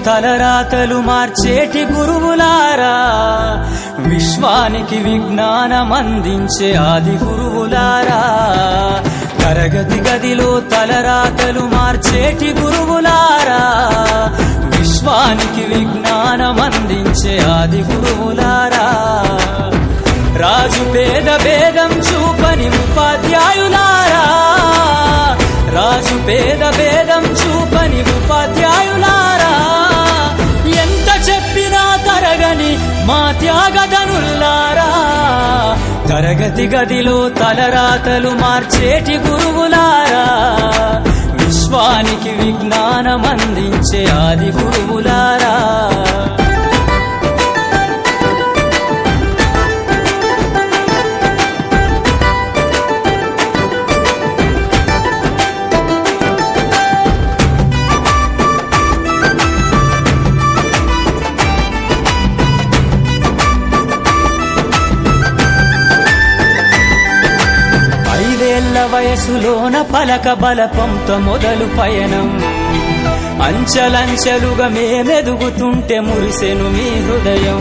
తలరాతలు మార్చేటి గురువులారా, విశ్వానికి విజ్ఞానమందించే ఆది గురువులారా. తరగతి గదిలో తలరాతలు మార్చేటి గురువులారా, విశ్వానికి విజ్ఞానమందించే ఆది గురువులారా. రాజు పేద భేదం చూపని ఉపాధ్యాయులారా, రాజు పేద భేదం చూపని ఉపాధ్యాయులారా. ఎంత చెప్పినా తరగని మా త్యాగధనుల్లారా, తరగతి గదిలో తలరాతలు మార్చేటి గురువులారా, విశ్వానికి విజ్ఞానమందించే ఆది గురువులారా. వయసులోన పలక బలపంతో మొదలు పయనం, అంచలంచెలుగా మేమెదుగుతుంటే మురిసెను మీ హృదయం.